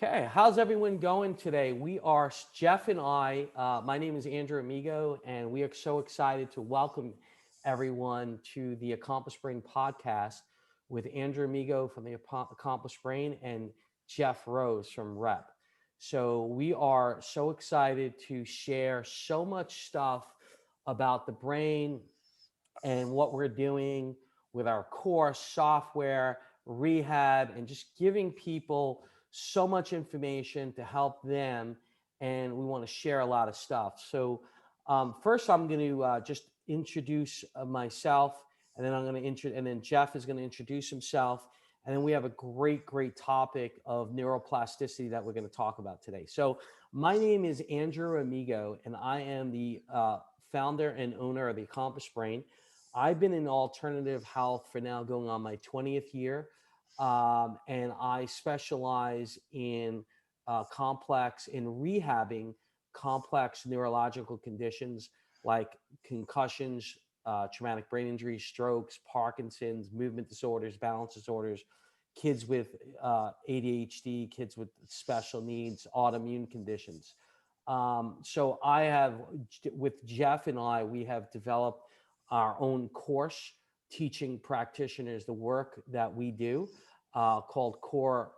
Okay, how's everyone going today? We are Jeff and my name is Andrew Amigo, and we are so excited to welcome everyone to the Accomplished Brain podcast with Andrew Amigo from the Accomplished Brain and Jeff Rose from Rep. So we are so excited to share so much stuff about the brain and what we're doing with our course, software, rehab, and just giving people so much information to help them. And we want to share a lot of stuff. So, first, I'm going to just introduce myself, and then and then Jeff is going to introduce himself. And then we have a great topic of neuroplasticity that we're going to talk about today. So, my name is Andrew Amigo, and I am the founder and owner of the Accomplished Brain. I've been in alternative health for now going on my 20th year. And I specialize in rehabbing complex neurological conditions like concussions, traumatic brain injuries, strokes, Parkinson's, movement disorders, balance disorders, kids with ADHD, kids with special needs, autoimmune conditions. So with Jeff and we have developed our own course teaching practitioners the work that we do called Core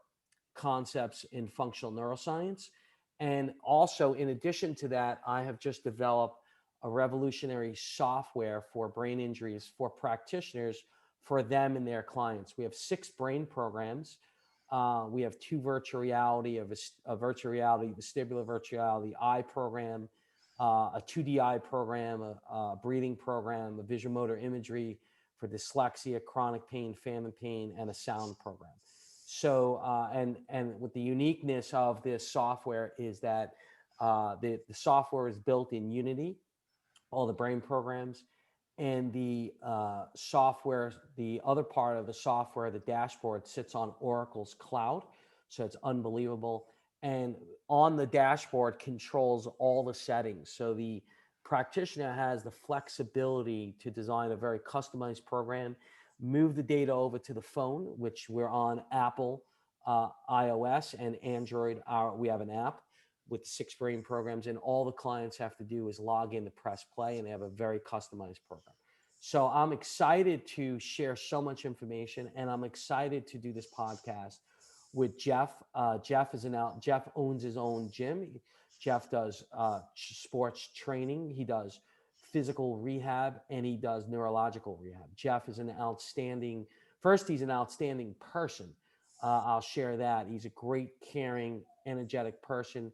Concepts in Functional Neuroscience. And also, in addition to that, I have just developed a revolutionary software for brain injuries for practitioners for them and their clients. We have 6 brain programs. We have 2 virtual reality, a virtual reality, vestibular virtual reality eye program, a 2D eye program, a breathing program, a visual motor imagery for dyslexia, chronic pain, famine pain, and a sound program. So, and with the uniqueness of this software is that the software is built in Unity, all the brain programs, and the software, the other part of the software, the dashboard sits on Oracle's cloud. So it's unbelievable. And on the dashboard controls all the settings. So the practitioner has the flexibility to design a very customized program, move the data over to the phone, which we're on Apple, iOS, and Android. We have an app with 6 brain programs, and all the clients have to do is log in to press play, and they have a very customized program. So I'm excited to share so much information, and I'm excited to do this podcast with Jeff. Jeff owns his own gym. Jeff does sports training. He does physical rehab, and he does neurological rehab. Jeff is he's an outstanding person. I'll share that. He's a great, caring, energetic person,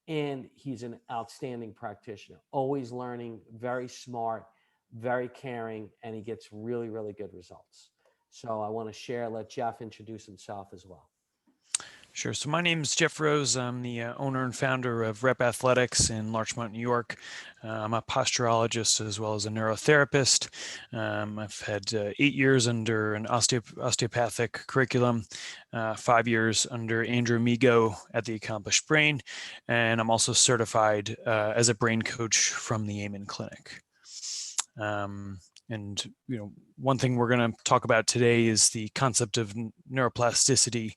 and he's an outstanding practitioner, always learning, very smart, very caring, and he gets really good results. So I want to let Jeff introduce himself as well. Sure. So my name is Jeff Rose. I'm the owner and founder of Rep Athletics in Larchmont, New York. I'm a posturologist as well as a neurotherapist. I've had 8 years under an osteopathic curriculum, 5 years under Andrew Amigo at the Accomplished Brain, and I'm also certified as a brain coach from the Amen Clinic. And one thing we're going to talk about today is the concept of neuroplasticity,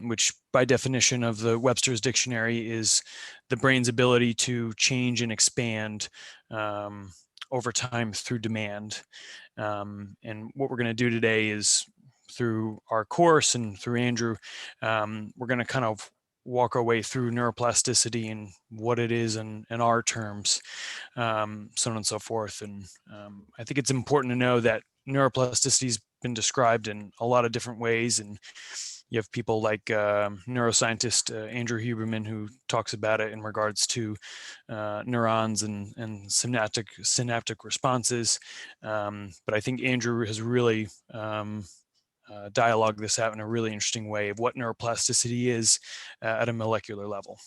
which by definition of the Webster's Dictionary is the brain's ability to change and expand over time through demand. And what we're going to do today is, through our course and through Andrew, we're going to kind of walk our way through neuroplasticity and what it is in our terms, so on and so forth. And I think it's important to know that neuroplasticity has been described in a lot of different ways. And you have people like neuroscientist Andrew Huberman, who talks about it in regards to neurons and synaptic responses. But I think Andrew has really dialogue this out in a really interesting way of what neuroplasticity is at a molecular level.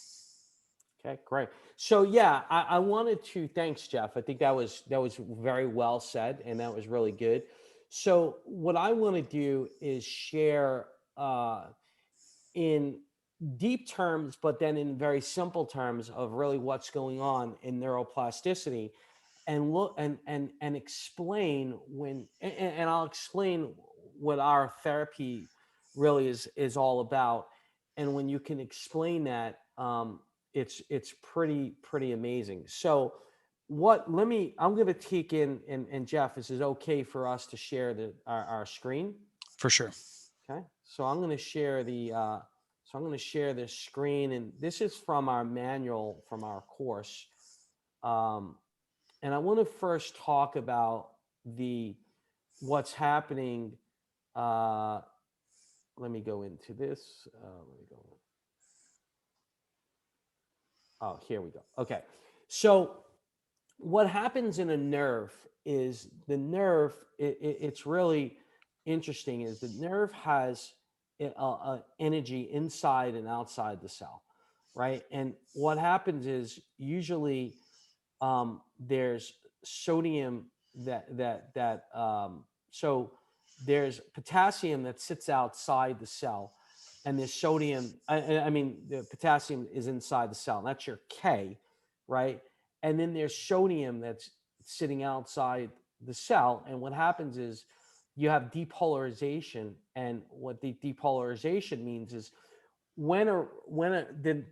Okay, great. So yeah, I wanted to thanks, Jeff. I think that was very well said, and that was really good. So what I want to do is share in deep terms, but then in very simple terms of really what's going on in neuroplasticity, and look and explain and I'll explain what our therapy really is all about. And when you can explain that, it's pretty amazing. So I'm going to take in, and Jeff, this is okay for us to share our screen. For sure. Okay. So I'm going to share this screen, and this is from our manual from our course. And I want to first talk about what's happening. Let me go into this. Let me go. Oh, here we go. Okay. So what happens in a nerve is the nerve, it's really interesting, is the nerve has energy inside and outside the cell, right? And what happens is usually there's sodium so there's potassium that sits outside the cell, and there's sodium. I mean, the potassium is inside the cell, and that's your K, right? And then there's sodium that's sitting outside the cell. And what happens is you have depolarization. And what the depolarization means is the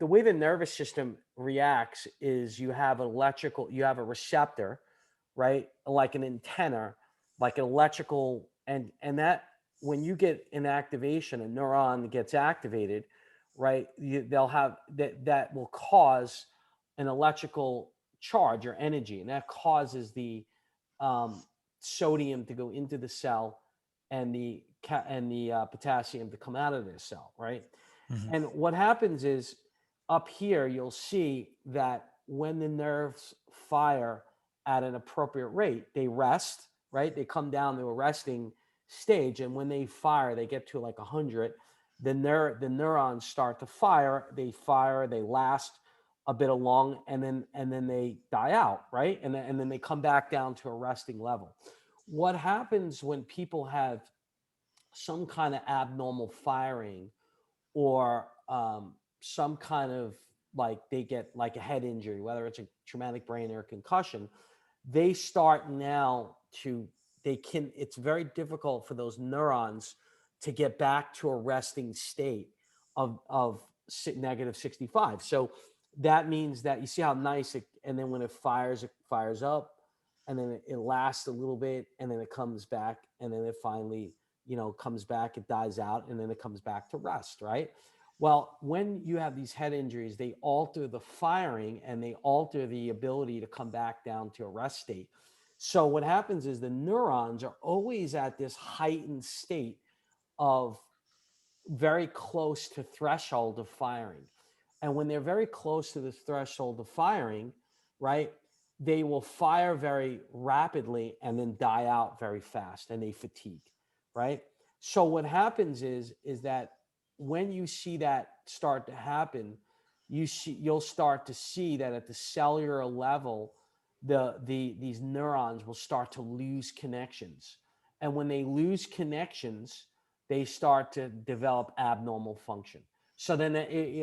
way the nervous system reacts is you have a receptor, right? Like an antenna, like an electrical, and that when you get an activation, a neuron gets activated, right? They'll have that will cause an electrical charge or energy, and that causes the um, sodium to go into the cell and the potassium to come out of the cell, right? Mm-hmm. And what happens is up here, you'll see that when the nerves fire at an appropriate rate, they rest, right? They come down to a resting stage. And when they fire, they get to like 100. The neurons start to fire, they last a bit along, and then they die out, right? And then they come back down to a resting level. What happens when people have some kind of abnormal firing, or some kind of, like, they get like a head injury, whether it's a traumatic brain or a concussion, they start now to, it's very difficult for those neurons to get back to a resting state of negative 65. So that means that you see how nice and then when it fires up, and then it lasts a little bit, and then it comes back, and then it finally, comes back, it dies out, and then it comes back to rest, right? Well, when you have these head injuries, they alter the firing and they alter the ability to come back down to a rest state. So what happens is the neurons are always at this heightened state of very close to threshold of firing. And when they're very close to the threshold of firing, right, they will fire very rapidly and then die out very fast, and they fatigue, right? So what happens is that when you see that start to happen, you'll start to see that at the cellular level, these neurons will start to lose connections. And when they lose connections, they start to develop abnormal function. So then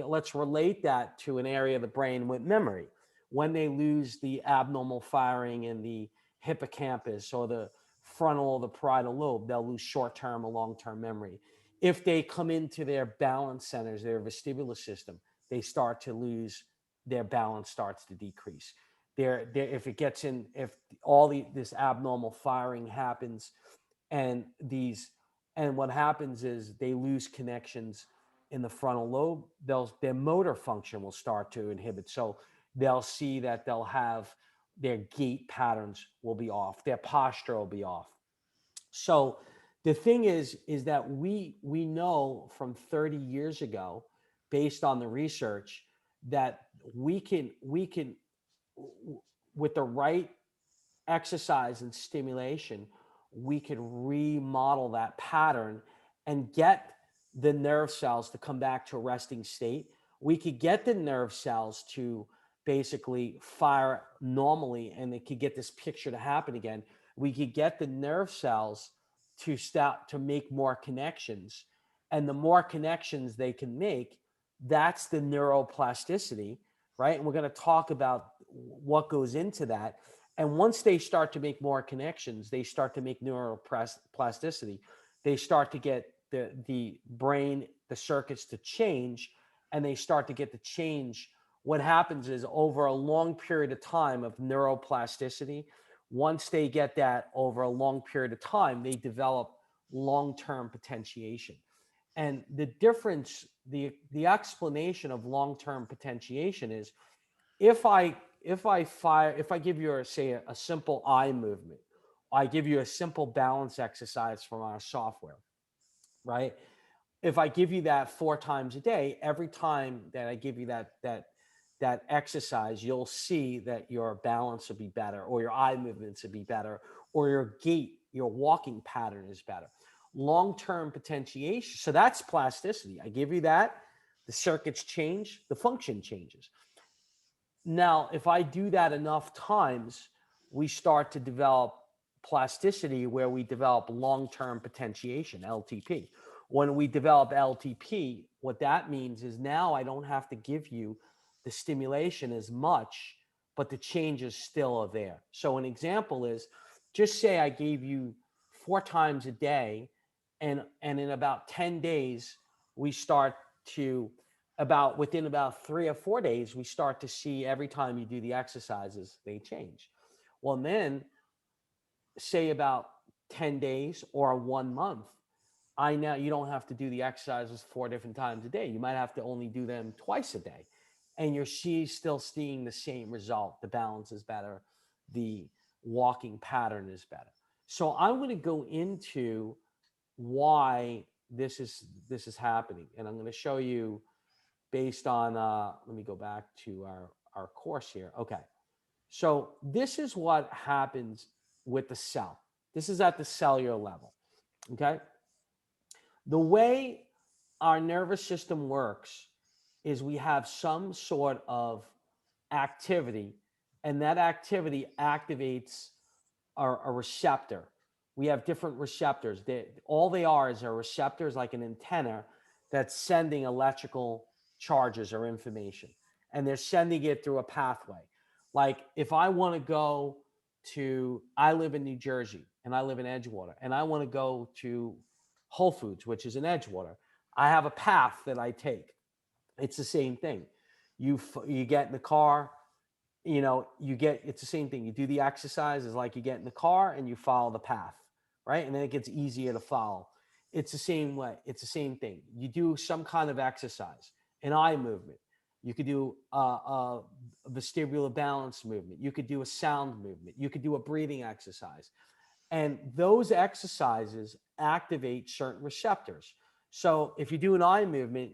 let's relate that to an area of the brain with memory. When they lose the abnormal firing in the hippocampus or the frontal or the parietal lobe, they'll lose short-term or long-term memory. If they come into their balance centers, their vestibular system, they start to lose, their balance starts to decrease. If it gets in, if this abnormal firing happens, and what happens is they lose connections in the frontal lobe, their motor function will start to inhibit. So they'll see that they'll have their gait patterns will be off, their posture will be off. So the thing is that we know from 30 years ago, based on the research, that we can with the right exercise and stimulation, we could remodel that pattern and get the nerve cells to come back to a resting state. We could get the nerve cells to basically fire normally, and they could get this picture to happen again. We could get the nerve cells to start to make more connections. And the more connections they can make, that's the neuroplasticity, right? And we're going to talk about what goes into that. And once they start to make more connections, they start to make neuroplasticity. They start to get the brain, the circuits to change, and they start to get the change, what happens is over a long period of time of neuroplasticity, once they get that over a long period of time, they develop long-term potentiation. And the difference, the explanation of long-term potentiation is if I give you a simple eye movement, I give you a simple balance exercise from our software, right? If I give you that 4 times a day, every time that I give you that exercise, you'll see that your balance will be better, or your eye movements will be better, or your gait, your walking pattern is better. Long-term potentiation. So that's plasticity. I give you that, the circuits change, the function changes. Now, if I do that enough times, we start to develop plasticity where we develop long-term potentiation, LTP. When we develop LTP, what that means is now I don't have to give you the stimulation as much, but the changes still are there. So an example is, just say I gave you 4 times a day, and in about 10 days, we start to within about 3 or 4 days, we start to see every time you do the exercises, they change. Well, then say about 10 days or 1 month, you don't have to do the exercises 4 different times a day. You might have to only do them twice a day. And you're still seeing the same result. The balance is better. The walking pattern is better. So I'm going to go into why this is happening. And I'm going to show you based on, let me go back to our course here. Okay. So this is what happens with the cell. This is at the cellular level. Okay. The way our nervous system works is we have some sort of activity, and that activity activates a receptor. We have different receptors. All they are is a receptors, like an antenna that's sending electrical charges or information, and they're sending it through a pathway. Like if I want to go I live in New Jersey and I live in Edgewater, and I want to go to Whole Foods, which is in Edgewater, I have a path that I take. It's the same thing. You get in the car, it's the same thing. You do the exercises like you get in the car and you follow the path, right? And then it gets easier to follow. It's the same way. It's the same thing. You do some kind of exercise, an eye movement. You could do a vestibular balance movement. You could do a sound movement. You could do a breathing exercise. And those exercises activate certain receptors. So if you do an eye movement,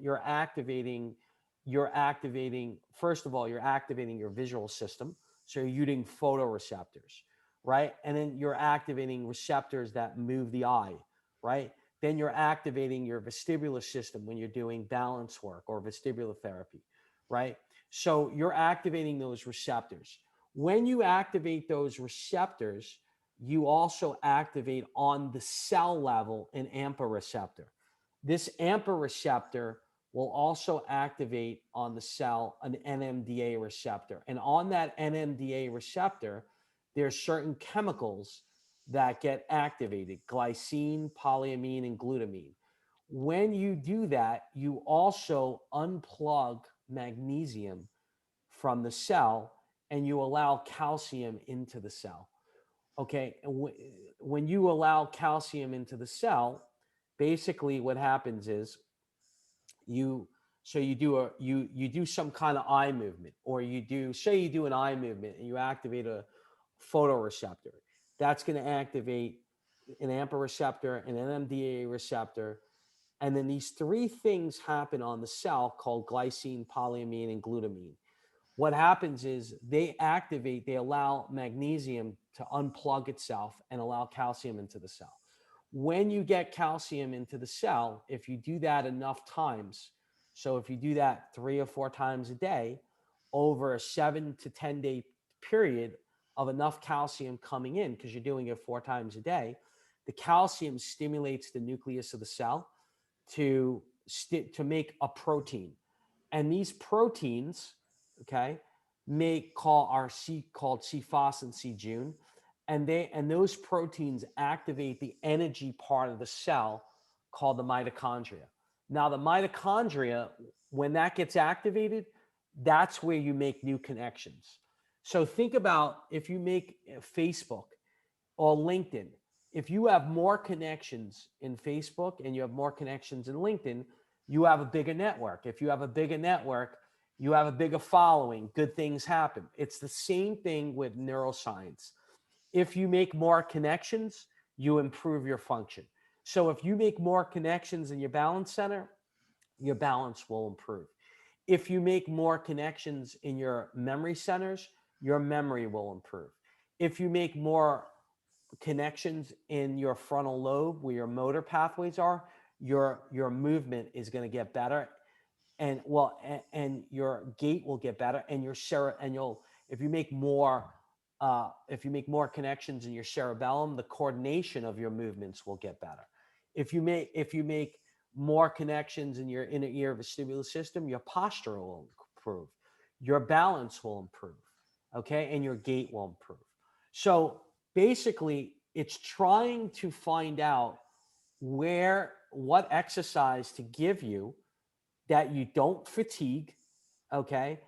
first of all, you're activating your visual system. So you're using photoreceptors, right? And then you're activating receptors that move the eye, right? Then you're activating your vestibular system when you're doing balance work or vestibular therapy, right? So you're activating those receptors. When you activate those receptors, you also activate on the cell level an AMPA receptor. This AMPA receptor will also activate on the cell an NMDA receptor. And on that NMDA receptor, there's certain chemicals that get activated: glycine, polyamine, and glutamine. When you do that, you also unplug magnesium from the cell and you allow calcium into the cell. Okay. And when you allow calcium into the cell, basically what happens is you do some kind of eye movement, or you do an eye movement and you activate a photoreceptor. That's going to activate an AMPA receptor, an NMDA receptor, and then these three things happen on the cell called glycine, polyamine, and glutamine. What happens is they allow magnesium to unplug itself and allow calcium into the cell. When you get calcium into the cell, if you do that enough times, so if you do that 3 or 4 times a day over a 7 to 10 day period of enough calcium coming in, because you're doing it 4 times a day, the calcium stimulates the nucleus of the cell to make a protein. And these proteins, okay, called C-phos and C-Jun, and those proteins activate the energy part of the cell called the mitochondria. Now, the mitochondria, when that gets activated, that's where you make new connections. So think about if you make Facebook or LinkedIn, if you have more connections in Facebook and you have more connections in LinkedIn, you have a bigger network. If you have a bigger network, you have a bigger following, good things happen. It's the same thing with neuroscience. If you make more connections, you improve your function. So if you make more connections in your balance center, your balance will improve. If you make more connections in your memory centers, your memory will improve. If you make more connections in your frontal lobe where your motor pathways are, your movement is going to get better, and and your gait will get better, and you'll, if you make more connections in your cerebellum, the coordination of your movements will get better. If you make more connections in your inner ear vestibular system, your posture will improve, your balance will improve, okay, and your gait will improve. So basically, it's trying to find out what exercise to give you that you don't fatigue, okay,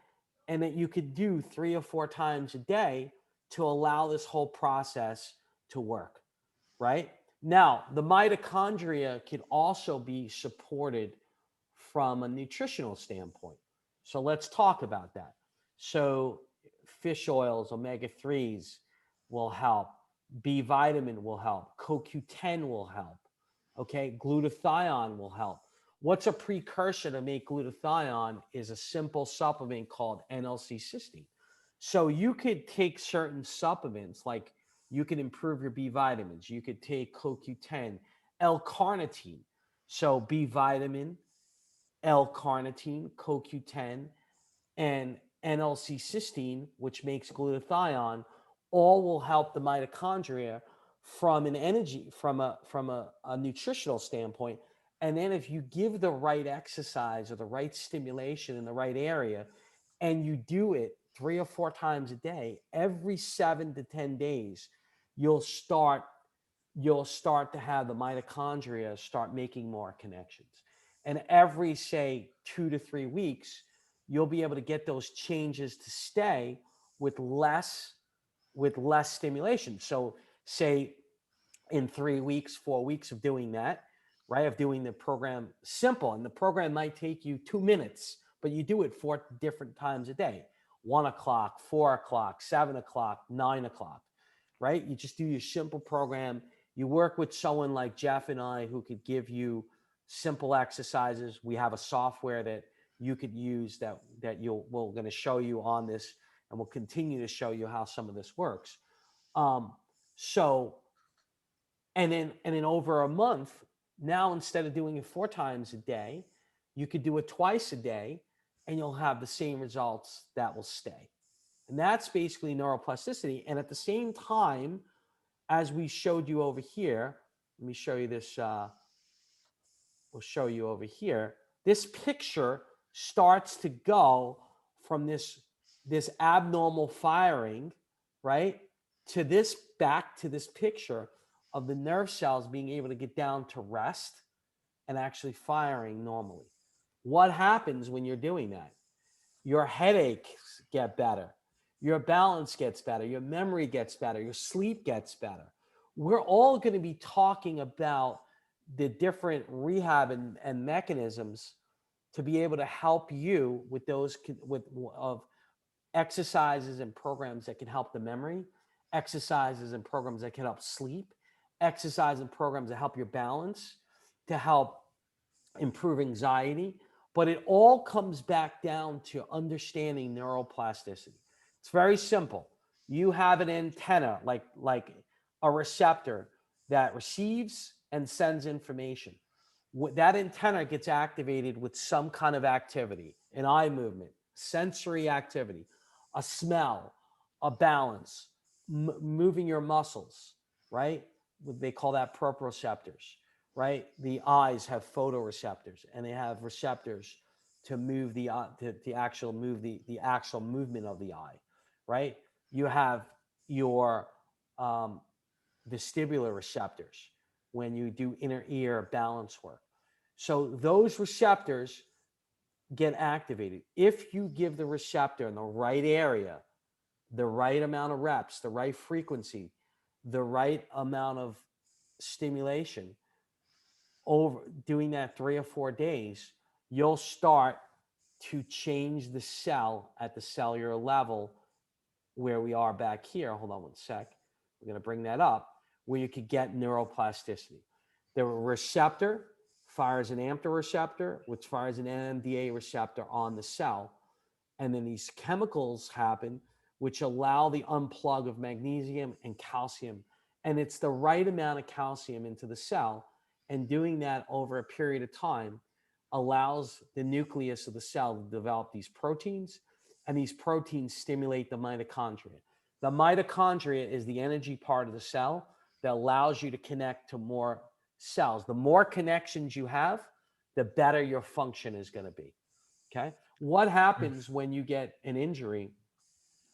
and that you could do 3 or 4 times a day to allow this whole process to work, right? Now, the mitochondria can also be supported from a nutritional standpoint. So let's talk about that. So, fish oils, omega 3s will help, B vitamin will help, CoQ10 will help, okay? Glutathione will help. What's a precursor to make glutathione is a simple supplement called NLC-cysteine. So you could take certain supplements, like you could improve your B vitamins. You could take CoQ10, L-carnitine. So B vitamin, L-carnitine, CoQ10, and NLC-cysteine, which makes glutathione, all will help the mitochondria from an energy, from a nutritional standpoint. And then if you give the right exercise or the right stimulation in the right area, and you do it 3 or 4 times a day, every 7 to 10 days, you'll start you'll start to have the mitochondria start making more connections. And every, say, 2 to 3 weeks, you'll be able to get those changes to stay with less stimulation. So say in 3 weeks, 4 weeks of doing that, right? Of doing the program simple. And the program might take you 2 minutes, but you do it 4 different times a day: 1 o'clock, 4 o'clock, 7 o'clock, 9 o'clock, right? You just do your simple program. You work with someone like Jeff and I who could give you simple exercises. We have a software that you could use we're going to show you on this, and we'll continue to show you how some of this works. Um, so and then over a month, now instead of doing it 4 times a day, you could do it twice a day, and you'll have the same results that will stay. And that's basically neuroplasticity. And at the same time, as we showed you over here, let me show you this. We'll show you over here. This picture starts to go from this abnormal firing, right, to this, back to this picture of the nerve cells being able to get down to rest and actually firing normally. What happens when you're doing that? Your headaches get better, your balance gets better, your memory gets better, your sleep gets better. We're all going to be talking about the different rehab and mechanisms to be able to help you with those of exercises and programs that can help the memory, exercises and programs that can help sleep, exercise and programs that help your balance, to help improve anxiety. But it all comes back down to understanding neuroplasticity. It's very simple. You have an antenna, like a receptor that receives and sends information. That antenna gets activated with some kind of activity: an eye movement, sensory activity, a smell, a balance, moving your muscles, right? They call that proprioceptors, right? The eyes have photoreceptors, and they have receptors to move the actual movement of the eye, right? You have your vestibular receptors when you do inner ear balance work. So those receptors get activated. If you give the receptor in the right area, the right amount of reps, the right frequency, the right amount of stimulation, over doing that 3 or 4 days, you'll start to change the cell at the cellular level where we are back here. Hold on one sec. We're going to bring that up where you could get neuroplasticity. The receptor fires an AMPA receptor, which fires an NMDA receptor on the cell. And then these chemicals happen, which allow the unplug of magnesium and calcium. And it's the right amount of calcium into the cell. And doing that over a period of time allows the nucleus of the cell to develop these proteins, and these proteins stimulate the mitochondria. The mitochondria is the energy part of the cell that allows you to connect to more cells. The more connections you have, the better your function is going to be. Okay. What happens when you get an injury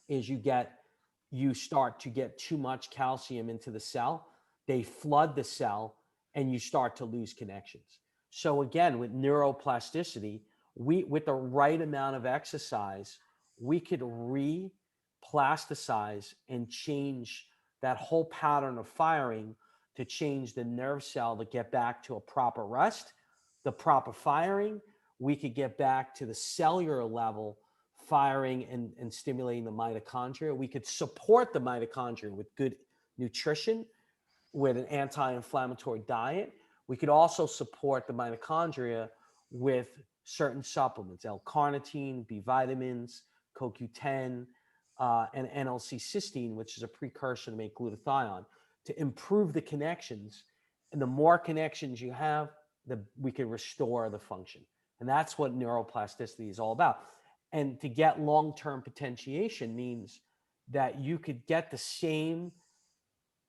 is you start to get too much calcium into the cell. They flood the cell and you start to lose connections. So again, with neuroplasticity, with the right amount of exercise, we could replasticize and change that whole pattern of firing to change the nerve cell to get back to a proper rest, the proper firing. We could get back to the cellular level firing and stimulating the mitochondria. We could support the mitochondria with good nutrition, with an anti-inflammatory diet. We could also support the mitochondria with certain supplements, L-carnitine, B vitamins, CoQ10, and NLC-cysteine, which is a precursor to make glutathione, to improve the connections. And the more connections you have, we can restore the function. And that's what neuroplasticity is all about. And to get long-term potentiation means that you could get the same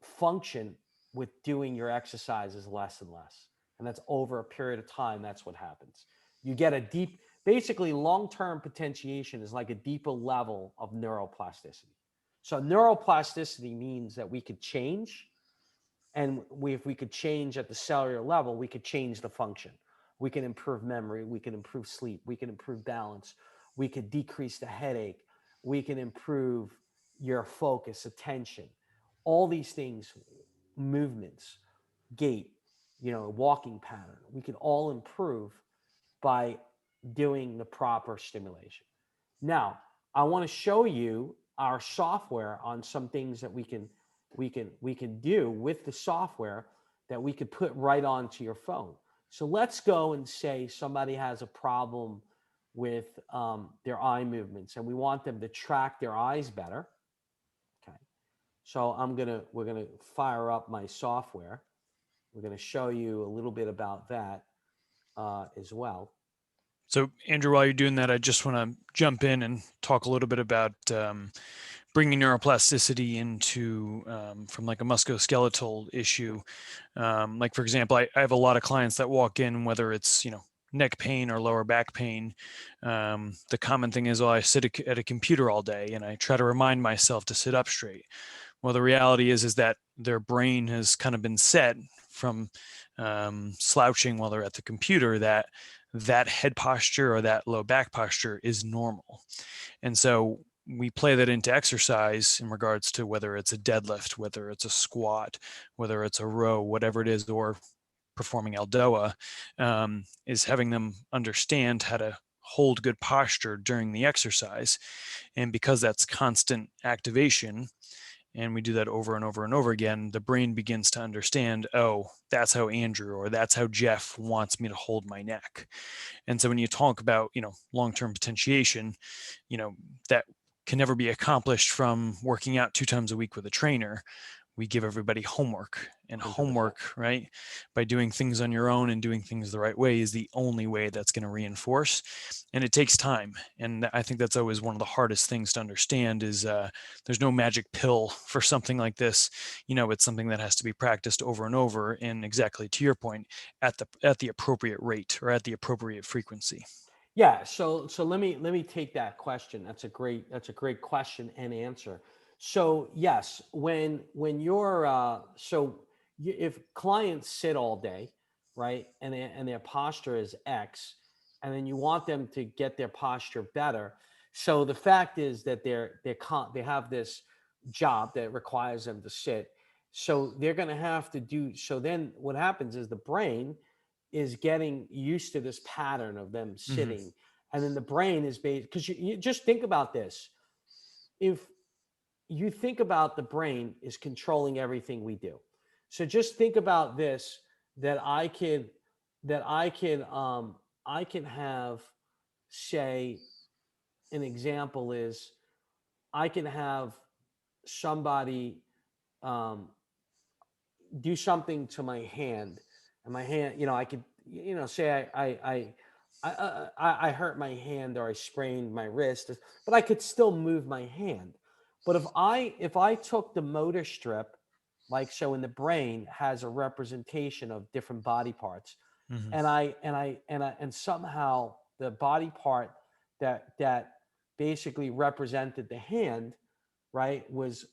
function with doing your exercises less and less. And that's over a period of time. That's what happens. You get a deep, basically long-term potentiation is like a deeper level of neuroplasticity. So neuroplasticity means that we could change, and if we could change at the cellular level, we could change the function. We can improve memory. We can improve sleep. We can improve balance. We could decrease the headache. We can improve your focus, attention, all these things, movements, gait, walking pattern. We can all improve by doing the proper stimulation. Now, I want to show you our software on some things that we can do with the software that we could put right onto your phone. So let's go and say somebody has a problem with their eye movements, and we want them to track their eyes better. Okay. So we're gonna fire up my software. We're gonna show you a little bit about that as well. So, Andrew, while you're doing that, I just want to jump in and talk a little bit about bringing neuroplasticity into from like a musculoskeletal issue. Like, for example, I have a lot of clients that walk in, whether it's, neck pain or lower back pain. The common thing is, I sit at a computer all day and I try to remind myself to sit up straight. Well, the reality is that their brain has kind of been set from slouching while they're at the computer, that head posture or that low back posture is normal. And so we play that into exercise in regards to whether it's a deadlift, whether it's a squat, whether it's a row, whatever it is, or performing Aldoa, is having them understand how to hold good posture during the exercise. And because that's constant activation, and we do that over and over and over again, the brain begins to understand, oh, that's how Andrew or that's how Jeff wants me to hold my neck. And so when you talk about, long-term potentiation, that can never be accomplished from working out 2 times a week with a trainer. We give everybody homework, and 100%. homework, right, by doing things on your own and doing things the right way is the only way that's going to reinforce. And it takes time. And I think that's always one of the hardest things to understand is there's no magic pill for something like this. It's something that has to be practiced over and over, and exactly to your point, at the appropriate rate or at the appropriate frequency. Yeah. So let me take that question. That's a great question and answer. So yes, when you're if clients sit all day, right? And their posture is X, and then you want them to get their posture better. So the fact is that they have this job that requires them to sit. So they're going to have to do. So then what happens is the brain is getting used to this pattern of them Hmm. sitting, and then the brain is based because you just think about this. If you think about the brain is controlling everything we do. So just think about this that I can have, say, an example is I can have somebody um, do something to my hand, and my hand, I could, say I hurt my hand or I sprained my wrist, but I could still move my hand. But if I took the motor strip, like so in the brain has a representation of different body parts, Hmm. and somehow the body part that basically represented the hand, right, was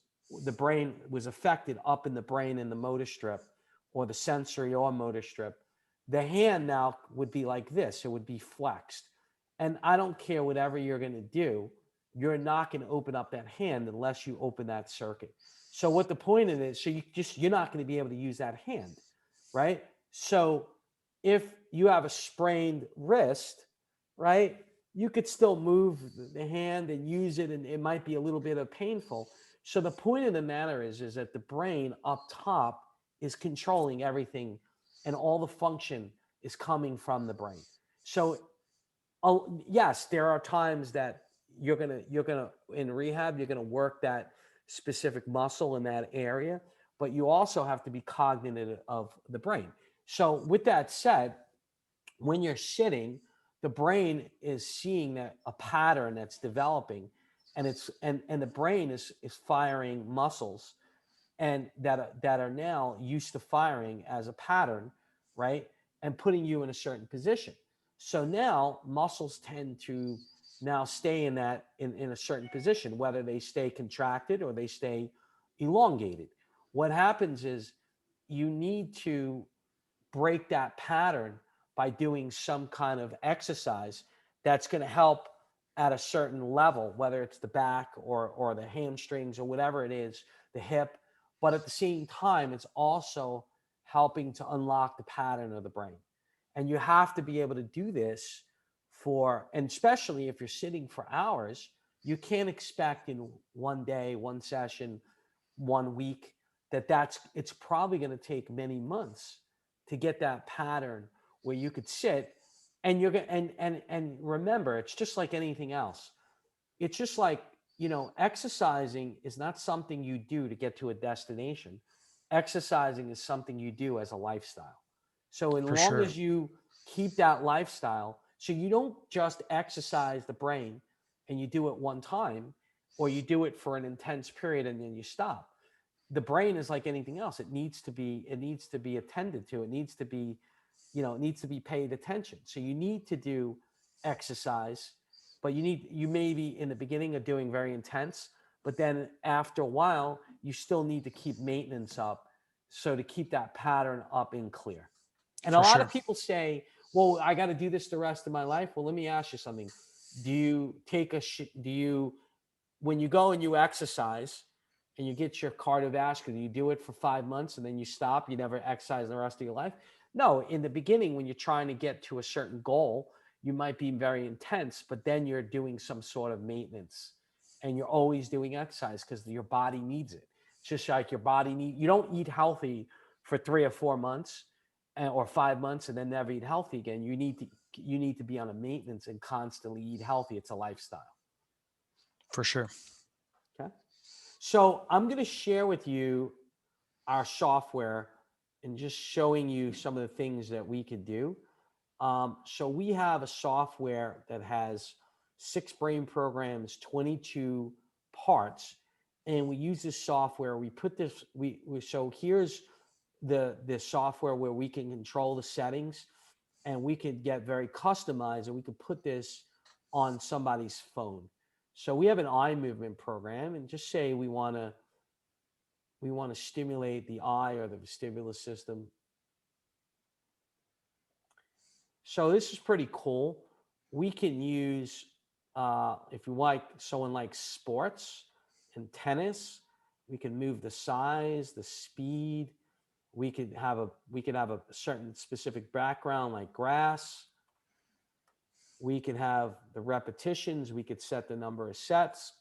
the brain was affected up in the brain in the motor strip or the sensory or motor strip. The hand now would be like this, it would be flexed. And I don't care whatever you're going to do, you're not going to open up that hand unless you open that circuit. So what the point of it is, so you're not going to be able to use that hand, right? So if you have a sprained wrist, right, you could still move the hand and use it, and it might be a little bit of painful. So the point of the matter is that the brain up top is controlling everything, and all the function is coming from the brain. So, yes, there are times that you're gonna in rehab, you're gonna work that specific muscle in that area, but you also have to be cognizant of the brain. So with that said, when you're sitting, the brain is seeing that a pattern that's developing, and the brain is firing muscles and that are now used to firing as a pattern, right? And putting you in a certain position. So now muscles tend to now stay in a certain position, whether they stay contracted or they stay elongated. What happens is you need to break that pattern by doing some kind of exercise that's going to help at a certain level, whether it's the back or the hamstrings or whatever it is, the hip. But at the same time, it's also helping to unlock the pattern of the brain. And you have to be able to do this and especially if you're sitting for hours, you can't expect in one day, one session, one week it's probably going to take many months to get that pattern where you could sit and you're going and remember, it's just like anything else. It's just like, exercising is not something you do to get to a destination. Exercising is something you do as a lifestyle. So as For long sure. as you keep that lifestyle, so you don't just exercise the brain and you do it one time, or you do it for an intense period and then you stop. The brain is like anything else. It needs to be attended to. It needs to be paid attention. So you need to do exercise, but you may be in the beginning of doing very intense, but then after a while, you still need to keep maintenance up. So to keep that pattern up and clear. And a For lot sure. of people say, well, I got to do this the rest of my life. Well, let me ask you something. Do you, when you go and you exercise and you get your cardiovascular, you do it for 5 months and then you stop, you never exercise the rest of your life? No, in the beginning, when you're trying to get to a certain goal, you might be very intense, but then you're doing some sort of maintenance and you're always doing exercise because your body needs it. It's just like you don't eat healthy for 3 or 4 months or 5 months and then never eat healthy again. You need to be on a maintenance and constantly eat healthy. It's a lifestyle. For sure. Okay. So I'm going to share with you our software and just showing you some of the things that we could do. So we have a software that has 6 brain programs, 22 parts, and we use this software. We put this. So here's the software where we can control the settings, and we could get very customized, and we could put this on somebody's phone. So we have an eye movement program, and just say we want to stimulate the eye or the vestibular system. So this is pretty cool. We can use, if you like, someone likes sports and tennis, we can move the size, the speed. We could have a certain specific background like grass. We can have the repetitions. We could set the number of sets.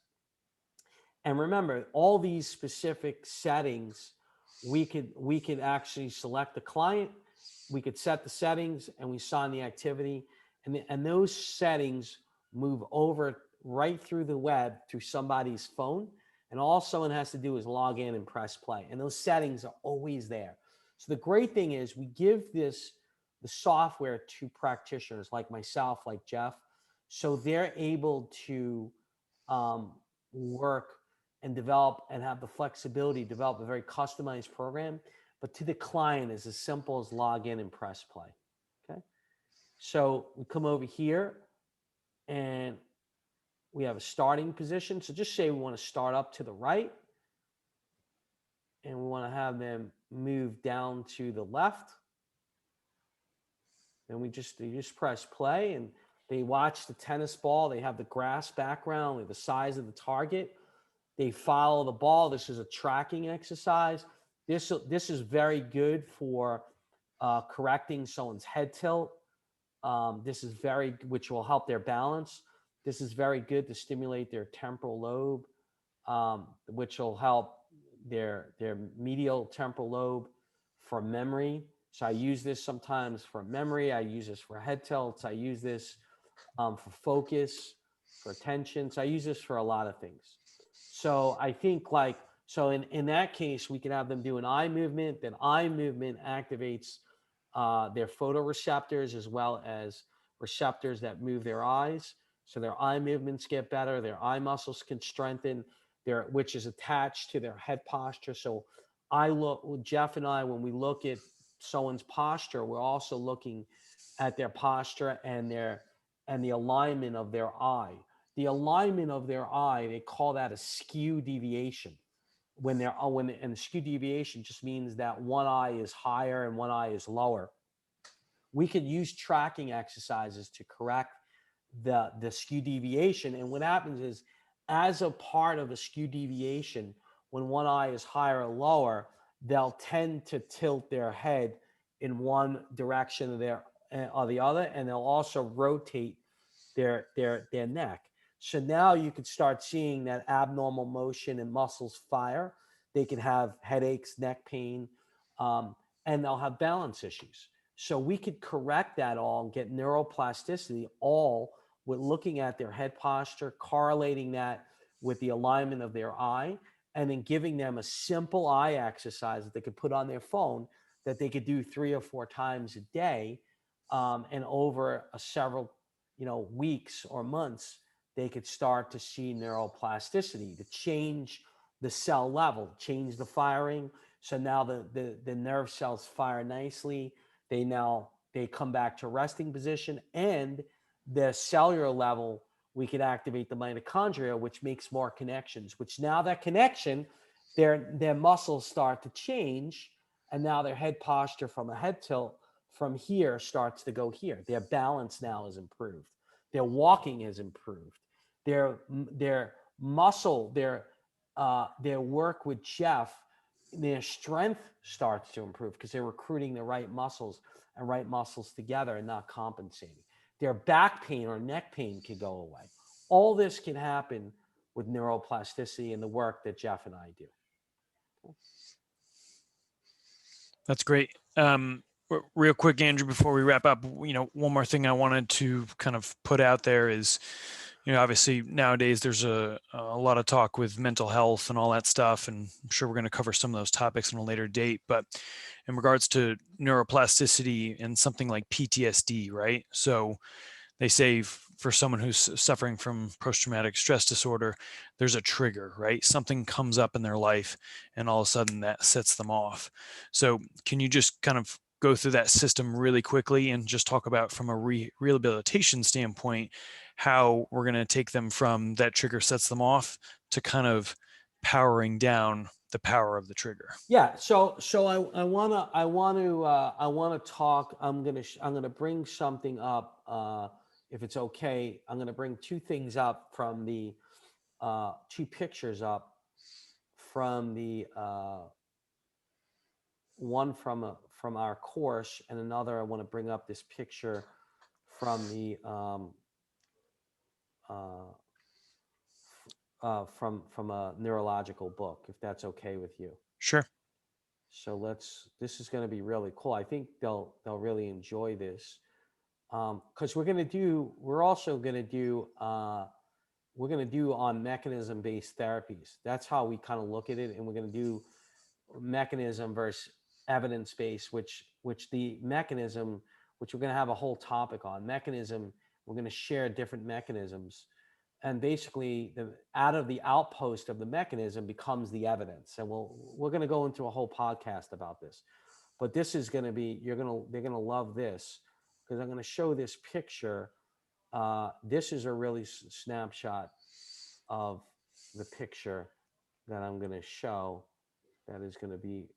And remember, all these specific settings, we could actually select the client, we could set the settings, and we assign the activity, and those settings move over right through the web through somebody's phone, and all someone has to do is log in and press play, and those settings are always there. So the great thing is we give the software to practitioners like myself, like Jeff, so they're able to work and develop and have the flexibility to develop a very customized program, but to the client is as simple as log in and press play. Okay. So we come over here and we have a starting position. So just say we want to start up to the right and we want to have them move down to the left. And they just press play and they watch the tennis ball. They have the grass background, the size of the target. They follow the ball. This is a tracking exercise. This is very good for correcting someone's head tilt. Which will help their balance. This is very good to stimulate their temporal lobe, which will help their medial temporal lobe for memory. So I use this sometimes for memory. I use this for head tilts. I use this for focus, for attention. So I use this for a lot of things. So I think in that case, we can have them do an eye movement. Then eye movement activates their photoreceptors as well as receptors that move their eyes. So their eye movements get better. Their eye muscles can strengthen, which is attached to their head posture. So Jeff and I, when we look at someone's posture, we're also looking at their posture and the alignment of their eye. The alignment of their eye, they call that a skew deviation. And the skew deviation just means that one eye is higher and one eye is lower. We could use tracking exercises to correct the skew deviation. And what happens is, as a part of a skew deviation, when one eye is higher or lower, they'll tend to tilt their head in one direction or the other, and they'll also rotate their neck. So now you could start seeing that abnormal motion and muscles fire. They can have headaches, neck pain, and they'll have balance issues. So we could correct that all and get neuroplasticity all with looking at their head posture, correlating that with the alignment of their eye, and then giving them a simple eye exercise that they could put on their phone that they could do 3 or 4 times a day, and over several weeks or months, they could start to see neuroplasticity, to change the cell level, change the firing. So now the nerve cells fire nicely. They come back to resting position, and the cellular level, we could activate the mitochondria, which makes more connections, which now that connection, their muscles start to change. And now their head posture from a head tilt from here starts to go here. Their balance now is improved. Their walking is improved. Their muscle, their work with Jeff, their strength starts to improve because they're recruiting the right muscles together and not compensating. Their back pain or neck pain can go away. All this can happen with neuroplasticity and the work that Jeff and I do. That's great. Real quick, Andrew, before we wrap up, one more thing I wanted to kind of put out there is, obviously nowadays there's a lot of talk with mental health and all that stuff, and I'm sure we're going to cover some of those topics in a later date. But in regards to neuroplasticity and something like PTSD, right? So they say for someone who's suffering from post-traumatic stress disorder, there's a trigger, right? Something comes up in their life and all of a sudden that sets them off. So can you just kind of go through that system really quickly and just talk about, from a rehabilitation standpoint, how we're going to take them from that trigger sets them off to kind of powering down the power of the trigger. Yeah. So I wanna talk. I'm gonna bring something up. If it's okay, I'm gonna bring two things up from the two pictures up from the one from our course, and another I want to bring up this picture from the from a neurological book, if that's okay with you. Sure. So this is going to be really cool. I think they'll really enjoy this, because we're also going to do we're going to do on mechanism based therapies. That's how we kind of look at it, and we're going to do mechanism versus evidence based, which the mechanism, which we're going to have a whole topic on mechanism. We're going to share different mechanisms, and basically out of the outpost of the mechanism becomes the evidence. And we're going to go into a whole podcast about this, but this is going to be, they're going to love this, because I'm going to show this picture. This is a really snapshot of the picture that I'm going to show. That is going to be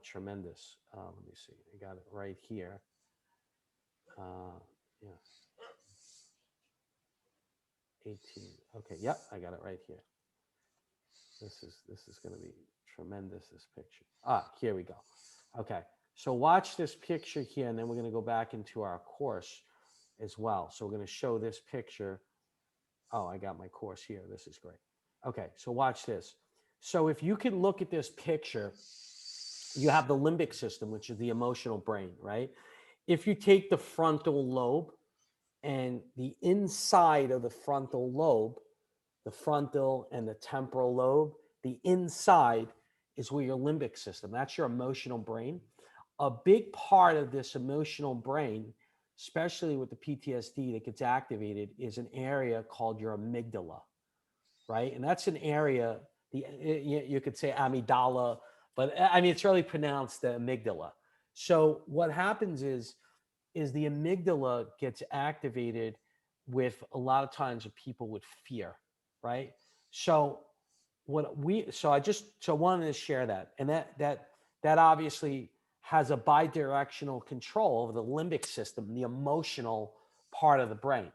tremendous. Let me see. I got it right here. Yeah. 18. Okay. Yep. I got it right here. This is going to be tremendous, this picture. Here we go. Okay. So watch this picture here, and then we're going to go back into our course as well. So we're going to show this picture. Oh, I got my course here. This is great. Okay. So watch this. So if you can look at this picture, you have the limbic system, which is the emotional brain, right? If you take the frontal lobe, and the inside of the frontal lobe, the frontal and the temporal lobe, the inside is where your limbic system, that's your emotional brain. A big part of this emotional brain, especially with the PTSD that gets activated, is an area called your amygdala, right? And that's an area, you could say amygdala, but I mean, it's really pronounced the amygdala. So what happens is the amygdala gets activated with a lot of times with people with fear, right? So I wanted to share that, and that obviously has a bidirectional control over the limbic system, the emotional part of the brain.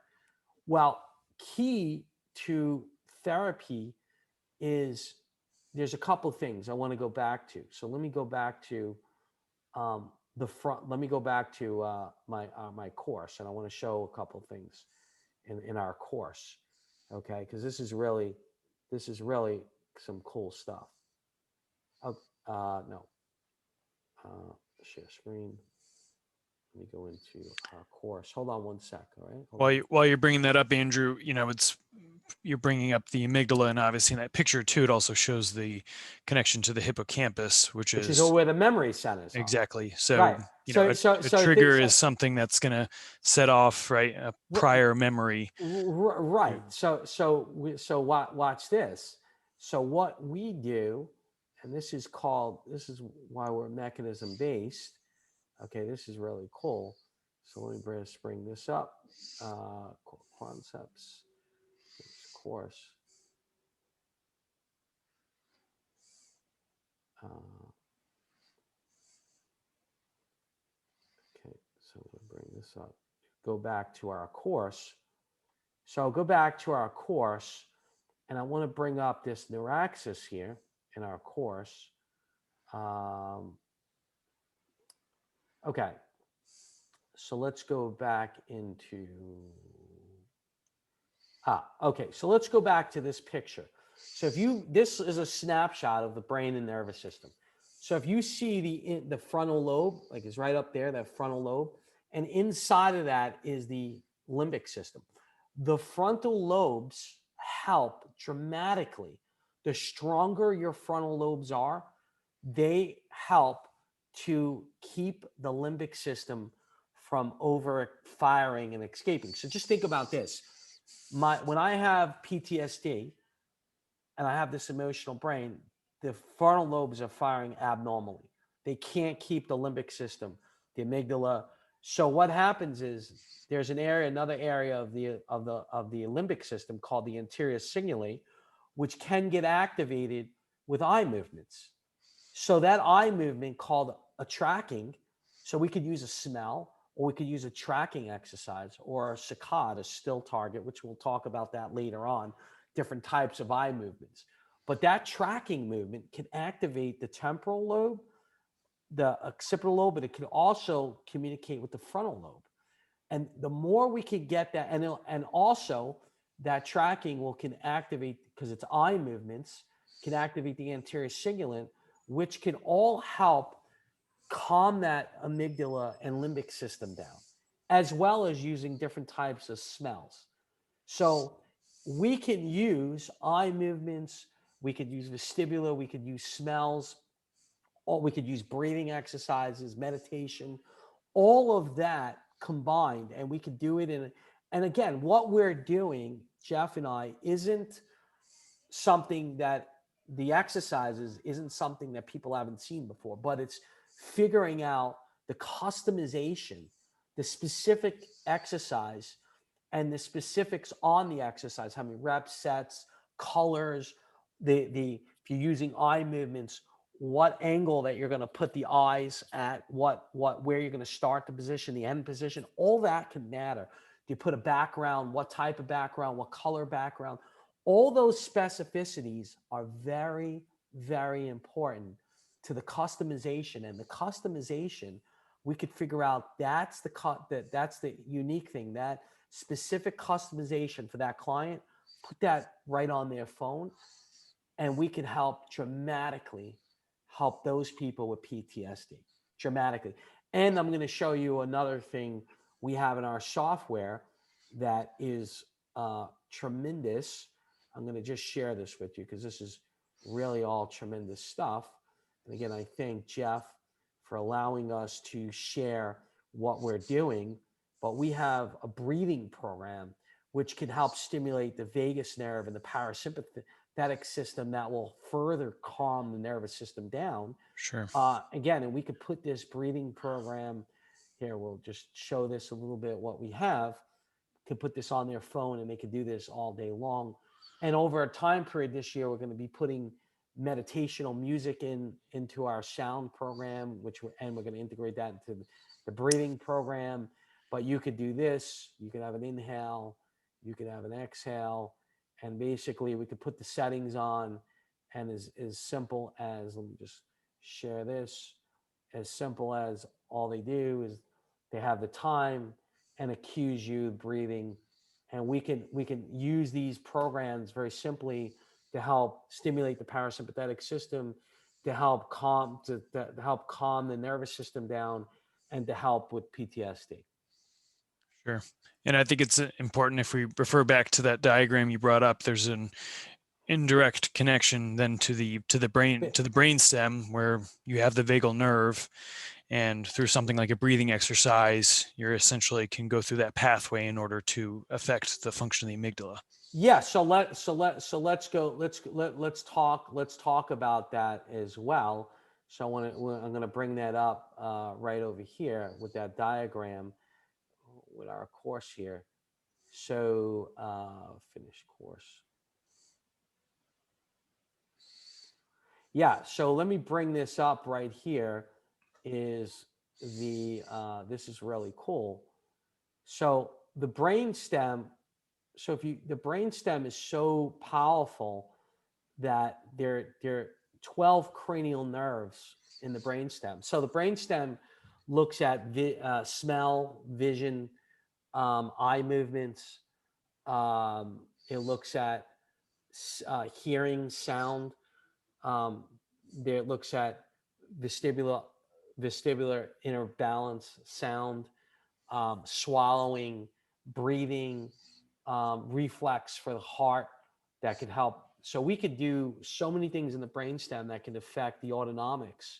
Well, key to therapy is, there's a couple things I want to go back to. So let me go back to the front. Let me go back to my course, and I want to show a couple things in our course, okay? Because this is really some cool stuff. Oh, no, share screen. Let me go into our course. Hold on one sec. All right. While you're bringing that up, Andrew, you're bringing up the amygdala, and obviously in that picture too, it also shows the connection to the hippocampus, which is where the memory centers are. exactly. So, right. A trigger is something that's going to set off, right, a prior memory. Right. So watch this. So what we do, and this is why we're mechanism based. Okay, this is really cool. So let me bring this up. Concepts, course. Okay, so we'll bring this up. Go back to our course. So I'll go back to our course, and I want to bring up this neuraxis here in our course. Okay, so let's go back into, okay, so let's go back to this picture. So this is a snapshot of the brain and nervous system. So if you see the frontal lobe, like it's right up there, that frontal lobe, and inside of that is the limbic system. The frontal lobes help dramatically. The stronger your frontal lobes are, they help to keep the limbic system from over firing and escaping. So just think about this. When I have PTSD and I have this emotional brain, the frontal lobes are firing abnormally. They can't keep the limbic system, the amygdala. So what happens is there's another area of the limbic system called the anterior cingulate, which can get activated with eye movements. So that eye movement called a tracking, so we could use a smell, or we could use a tracking exercise, or a saccade, a still target, which we'll talk about that later on, different types of eye movements. But that tracking movement can activate the temporal lobe, the occipital lobe, but it can also communicate with the frontal lobe. And the more we can get that, and also that tracking will can activate, because it's eye movements, can activate the anterior cingulate, which can all help calm that amygdala and limbic system down, as well as using different types of smells. So we can use eye movements, we could use vestibular, we could use smells, or we could use breathing exercises, meditation, all of that combined, and we could do it in. And again, what we're doing, Jeff and I, isn't something that the exercises isn't something that people haven't seen before, but it's figuring out the customization, the specific exercise, and the specifics on the exercise, how many reps, sets, colors, the if you're using eye movements, what angle that you're going to put the eyes at, where you're going to start the position, the end position, all that can matter. Do you put a background, what type of background, what color background? All those specificities are very, very important to the customization. And the customization, we could figure out that's the unique thing, that specific customization for that client, put that right on their phone, and we can help dramatically help those people with PTSD dramatically. And I'm going to show you another thing we have in our software that is tremendous. I'm going to just share this with you because this is really all tremendous stuff. And again, I thank Jeff for allowing us to share what we're doing. But we have a breathing program which can help stimulate the vagus nerve and the parasympathetic system that will further calm the nervous system down. Sure. Again, and we could put this breathing program here. We'll just show this a little bit what we have. Could put this on their phone and they could do this all day long. And over a time period this year, we're going to be putting meditational music into our sound program, and we're going to integrate that into the breathing program. But you could do this. You could have an inhale. You could have an exhale. And basically, we could put the settings on, and as simple as, let me just share this, as simple as all they do is they have the time and accuse you breathing. And we can use these programs very simply to help stimulate the parasympathetic system, to help calm the nervous system down, and to help with PTSD. Sure. And I think it's important, if we refer back to that diagram you brought up, there's an indirect connection then to the brain stem, where you have the vagal nerve, and through something like a breathing exercise, you're essentially can go through that pathway in order to affect the function of the amygdala. Yeah, let's talk about that as well. So I'm going to bring that up right over here with that diagram with our course here. So finish course. Yeah, so let me bring this up right here. Is the this is really cool. So the brain stem. So the brain stem is so powerful that there are 12 cranial nerves in the brain stem. So the brain stem looks at smell, vision, eye movements. It looks at hearing, sound. There it looks at vestibular inner balance, sound, swallowing, breathing, reflex for the heart that could help. So we could do so many things in the brainstem that can affect the autonomics,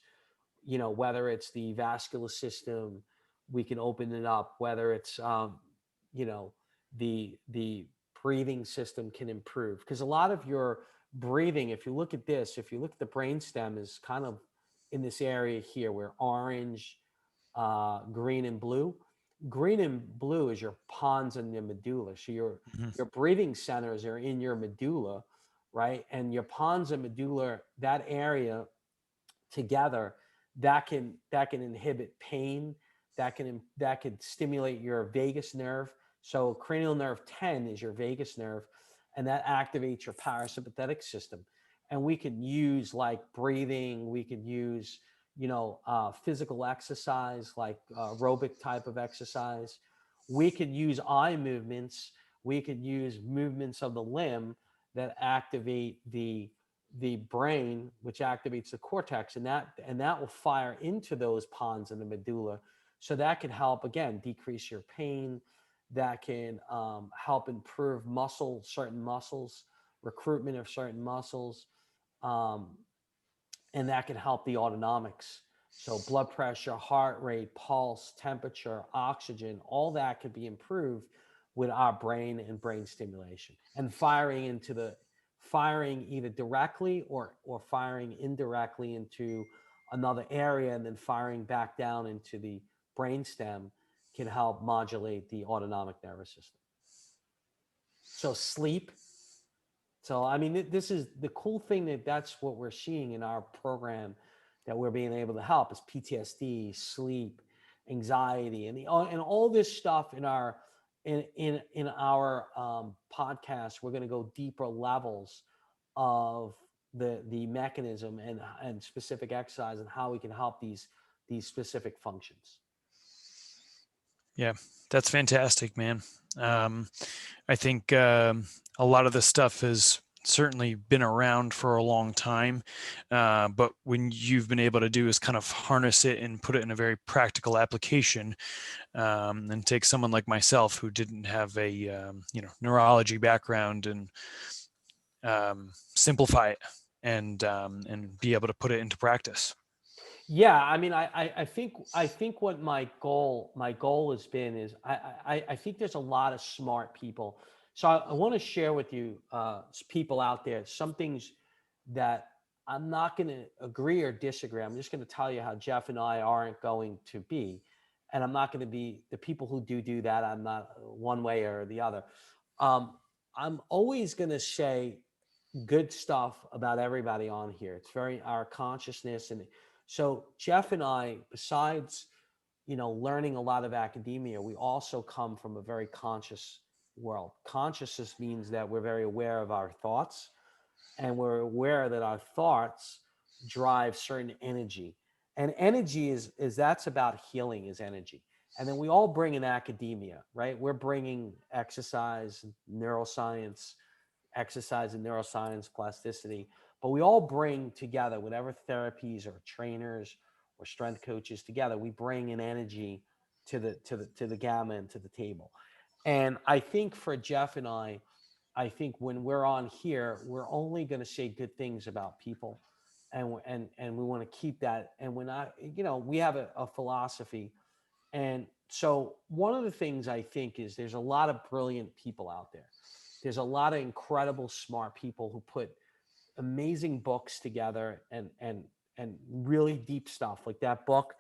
whether it's the vascular system, we can open it up, whether it's, the breathing system can improve. Because a lot of your breathing, if you look at this, if you look at the brainstem, is kind of in this area here where orange, green and blue. Green and blue is your pons and your medulla. So your breathing centers are in your medulla, right? And your pons and medulla, that area together, that can inhibit pain, that can stimulate your vagus nerve. So cranial nerve 10 is your vagus nerve, and that activates your parasympathetic system. And we can use like breathing, we can use physical exercise like aerobic type of exercise. We could use eye movements, we could use movements of the limb that activate the brain, which activates the cortex, and that will fire into those pons in the medulla. So that can help again decrease your pain. That can help improve certain muscles, recruitment of certain muscles, um, and that can help the autonomics. So blood pressure, heart rate, pulse, temperature, oxygen, all that could be improved with our brain and brain stimulation and firing either directly or firing indirectly into another area and then firing back down into the brainstem can help modulate the autonomic nervous system. So sleep. So, I mean, this is the cool thing that's what we're seeing in our program that we're being able to help is PTSD, sleep, anxiety, and all this stuff in our podcast. We're going to go deeper levels of the mechanism and specific exercise and how we can help these specific functions. Yeah, that's fantastic, man. I think a lot of this stuff has certainly been around for a long time, but when you've been able to do is kind of harness it and put it in a very practical application, and take someone like myself who didn't have a neurology background and simplify it and be able to put it into practice. Yeah, I mean, I think what my goal has been is I think there's a lot of smart people. So I want to share with you people out there some things that I'm not going to agree or disagree. I'm just going to tell you how Jeff and I aren't going to be, and I'm not going to be the people who do that. I'm not one way or the other. I'm always going to say good stuff about everybody on here. It's very our consciousness. And so Jeff and I, besides learning a lot of academia, we also come from a very conscious world. Consciousness means that we're very aware of our thoughts, and we're aware that our thoughts drive certain energy. And energy is that's about healing is energy. And then we all bring in academia, right? We're bringing exercise, neuroscience, exercise and neuroscience, plasticity, but we all bring together whatever therapies or trainers or strength coaches together. We bring an energy to the gamma and to the table. And I think for Jeff and I think when we're on here, we're only going to say good things about people, and we want to keep that. And we're not, we have a philosophy. And so one of the things I think is there's a lot of brilliant people out there. There's a lot of incredible smart people who put amazing books together and really deep stuff like that book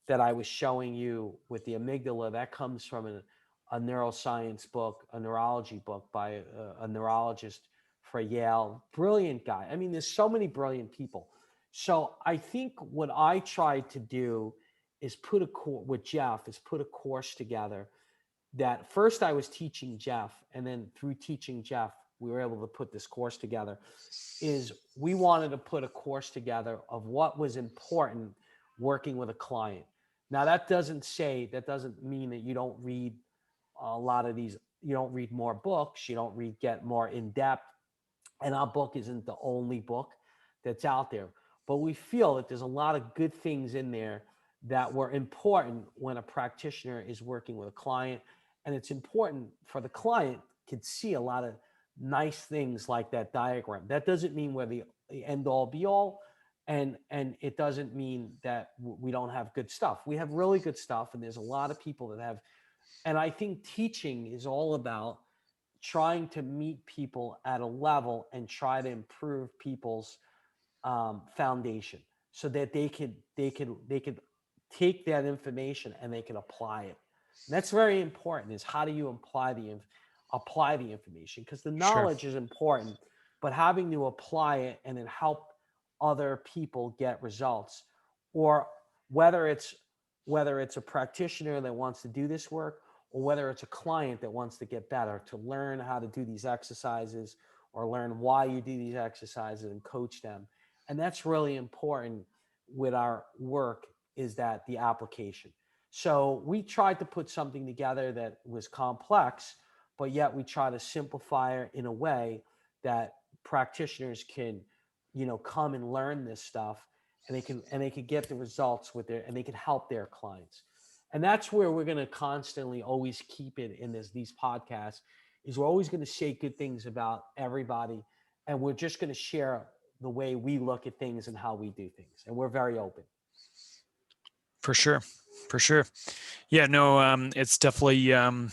that I was showing you with the amygdala. That comes from a neuroscience book, a neurology book by a neurologist for Yale. Brilliant guy. I mean, there's so many brilliant people. So I think what I tried to do is put a course with Jeff is put a course together that first I was teaching Jeff, and then through teaching Jeff, we were able to put this course together. Is we wanted to put a course together of what was important working with a client. Now that doesn't mean that you don't read a lot of these, you don't read more books, you don't get more in depth. And our book isn't the only book that's out there, but we feel that there's a lot of good things in there that were important when a practitioner is working with a client. And it's important for the client to see a lot of nice things like that diagram. That doesn't mean we're the end all be all. And it doesn't mean that we don't have good stuff. We have really good stuff. And there's a lot of people that have, and I think teaching is all about trying to meet people at a level and try to improve people's foundation so that they could take that information and they can apply it. And that's very important. Is how do you apply the information? Because the Sure. knowledge is important, but having to apply it and then help other people get results, or whether it's a practitioner that wants to do this work, or whether it's a client that wants to get better, to learn how to do these exercises or learn why you do these exercises and coach them. And that's really important with our work, is that the application. So we tried to put something together that was complex, but yet we try to simplify it in a way that practitioners can, come and learn this stuff, and they can get the results with their, and they can help their clients. And that's where we're going to constantly always keep it in these podcasts, is we're always going to say good things about everybody, and we're just going to share the way we look at things and how we do things, and we're very open. For sure. For sure. Yeah, no, it's definitely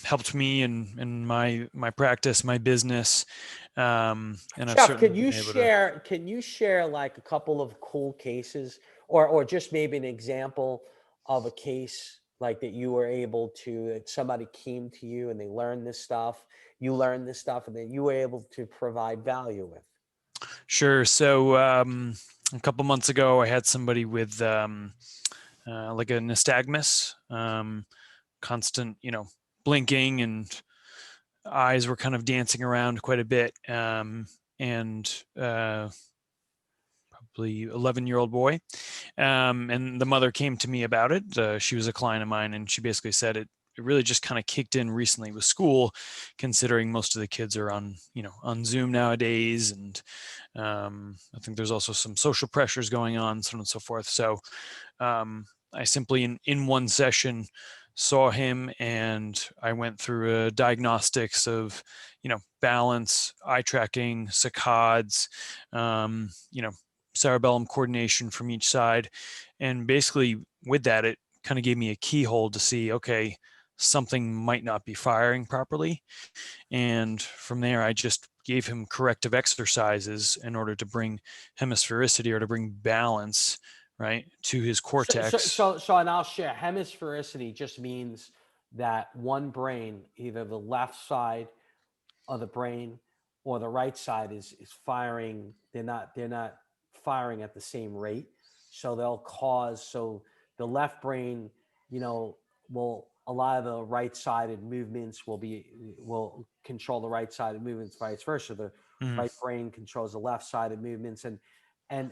helped me in my practice, my business. And I've Jeff, certainly been able to. can you share like a couple of cool cases, or just maybe an example of a case like that you were able to, that somebody came to you and they learned this stuff, you learned this stuff, and then you were able to provide value with? Sure. So a couple months ago, I had somebody with like a nystagmus, constant, blinking, and eyes were kind of dancing around quite a bit. And probably 11-year-old boy. And the mother came to me about it. She was a client of mine, and she basically said it really just kind of kicked in recently with school, considering most of the kids are on Zoom nowadays. And I think there's also some social pressures going on, so on and so forth. So I simply in one session saw him, and I went through a diagnostics of, balance, eye tracking, saccades, cerebellum coordination from each side. And basically with that, it kind of gave me a keyhole to see, okay, something might not be firing properly. And from there, I just gave him corrective exercises in order to bring hemisphericity, or to bring balance, right, to his cortex. And I'll share, hemisphericity just means that one brain, either the left side of the brain or the right side, is firing. They're not firing at the same rate. So the left brain, will, a lot of the right-sided movements will control the right-sided movements, vice versa. The Mhm. right brain controls the left-sided movements. And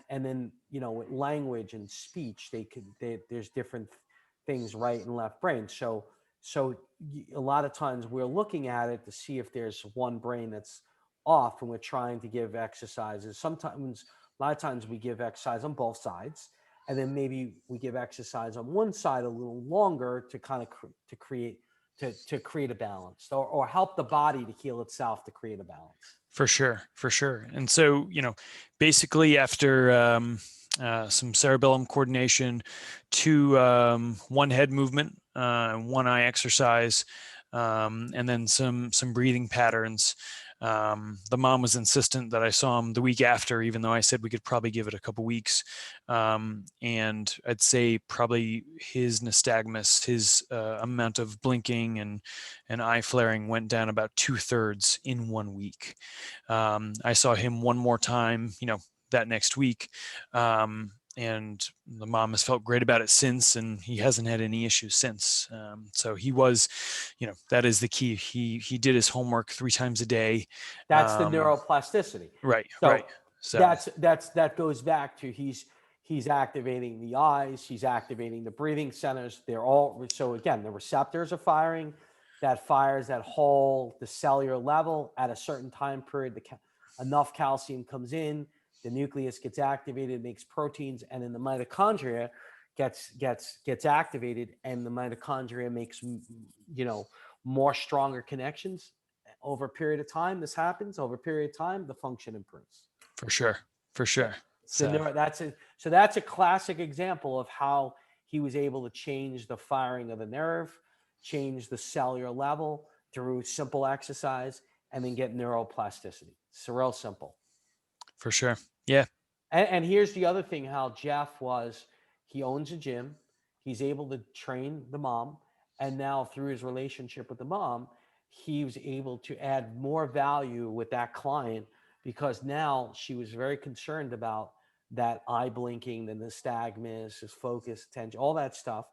then, with language and speech, there's different things, right and left brain. So a lot of times we're looking at it to see if there's one brain that's off, and we're trying to give exercises. Sometimes, a lot of times we give exercise on both sides, and then maybe we give exercise on one side a little longer to kind of to create a balance, or help the body to heal itself to create a balance. For sure, for sure. And so, basically after some cerebellum coordination, one head movement, one eye exercise, and then some breathing patterns. The mom was insistent that I saw him the week after, even though I said we could probably give it a couple weeks. And I'd say probably his nystagmus, his amount of blinking and eye flaring went down about 2/3 in 1 week. I saw him one more time, that next week. And the mom has felt great about it since, and he hasn't had any issues since. So he was, that is the key. He did his homework 3 times a day. That's the neuroplasticity. Right, So right. So that goes back to, he's activating the eyes, he's activating the breathing centers. They're all, so again, the receptors are firing. That fires the cellular level at a certain time period. Enough calcium comes in, the nucleus gets activated, makes proteins, and then the mitochondria gets activated, and the mitochondria makes more stronger connections. Over a period of time, this happens. Over a period of time, the function improves. for sure, for sure. So That's a classic example of how he was able to change the firing of the nerve, change the cellular level through simple exercise, and then get neuroplasticity. It's real simple. for sure. Yeah. And here's the other thing, how Jeff he owns a gym. He's able to train the mom. And now through his relationship with the mom, he was able to add more value with that client, because now she was very concerned about that eye blinking, the nystagmus, his focus, attention, all that stuff.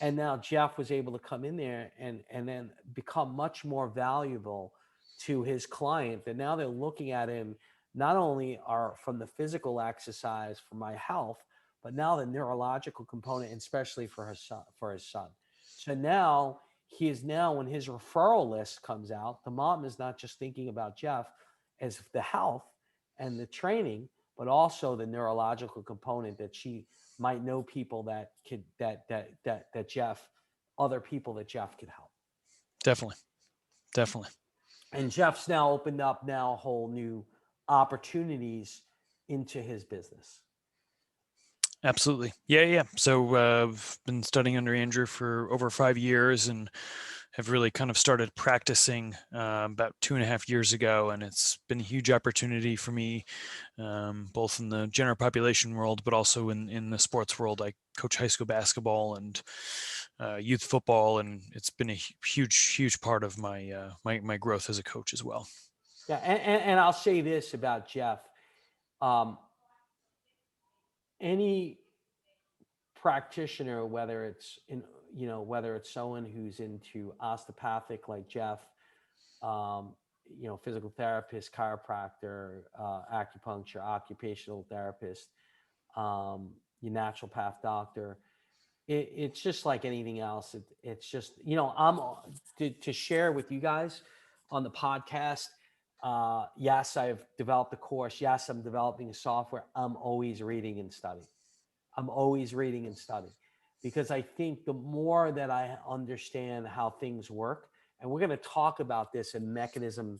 And now Jeff was able to come in there and then become much more valuable to his client. And now they're looking at him not only are from the physical exercise for my health, but now the neurological component, and especially for his son, So now he is now, when his referral list comes out, the mom is not just thinking about Jeff as the health and the training, but also the neurological component, that she might know people that could that Jeff, other people that Jeff could help. Definitely. Definitely. And Jeff's now opened up now whole new opportunities into his business. Absolutely. Yeah. So I've been studying under Andrew for over 5 years and have really kind of started practicing about 2.5 years ago. And it's been a huge opportunity for me, both in the general population world, but also in the sports world. I coach high school basketball and youth football, and it's been a huge part of my my growth as a coach as well. Yeah, and I'll say this about Jeff. Um, any practitioner, whether it's whether it's someone who's into osteopathic like Jeff, um, physical therapist, chiropractor, acupuncture, occupational therapist, your naturopath doctor. It's just like anything else. It's just, I'm to share with you guys on the podcast. Yes, I've developed a course. Yes, I'm developing a software. I'm always reading and studying. I'm always reading and studying, because I think the more that I understand how things work, and we're going to talk about this in mechanism,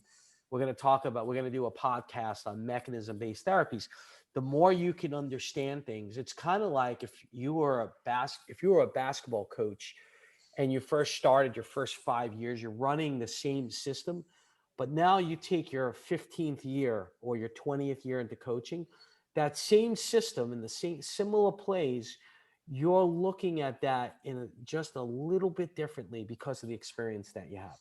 we're going to do a podcast on mechanism-based therapies. The more you can understand things, it's kind of like if you were a basketball coach and you first started your first 5 years, you're running the same system, but now you take your 15th year or your 20th year into coaching, that same system and the same similar plays, you're looking at that in just a little bit differently because of the experience that you have,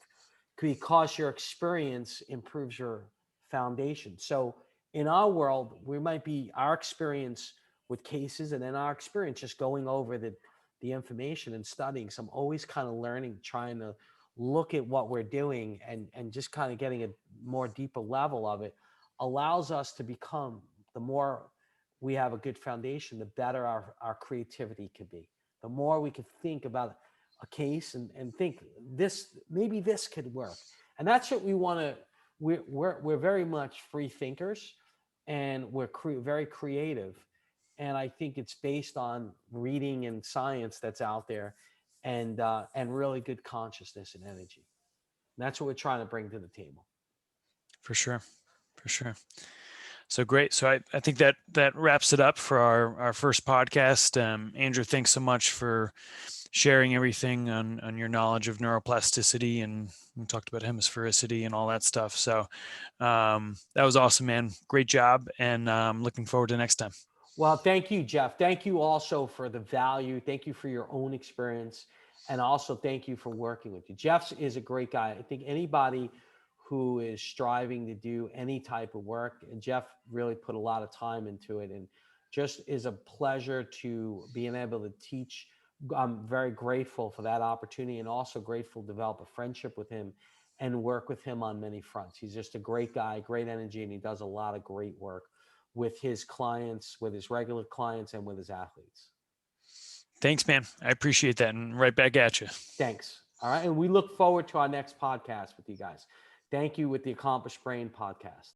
because your experience improves your foundation. So in our world, we might be our experience with cases, and then our experience just going over the information and studying. So I'm always kind of learning, trying to look at what we're doing and just kind of getting a more deeper level of it allows us to become, the more we have a good foundation, the better our creativity could be. The more we could think about a case and think this, maybe this could work. And that's what we want to, we're very much free thinkers, and we're very creative. And I think it's based on reading and science that's out there, and really good consciousness and energy. And that's what we're trying to bring to the table. For sure. So great. So I think that wraps it up for our first podcast. Andrew, thanks so much for sharing everything on your knowledge of neuroplasticity, and we talked about hemisphericity and all that stuff. So that was awesome, man. Great job. And looking forward to next time. Well, thank you, Jeff. Thank you also for the value. Thank you for your own experience. And also thank you for working with you. Jeff is a great guy. I think anybody who is striving to do any type of work, and Jeff really put a lot of time into it, and just is a pleasure to being able to teach. I'm very grateful for that opportunity, and also grateful to develop a friendship with him and work with him on many fronts. He's just a great guy, great energy, and he does a lot of great work with his clients, with his regular clients, and with his athletes. Thanks, man. I appreciate that. And right back at you. Thanks. All right. And we look forward to our next podcast with you guys. Thank you with the Accomplished Brain podcast.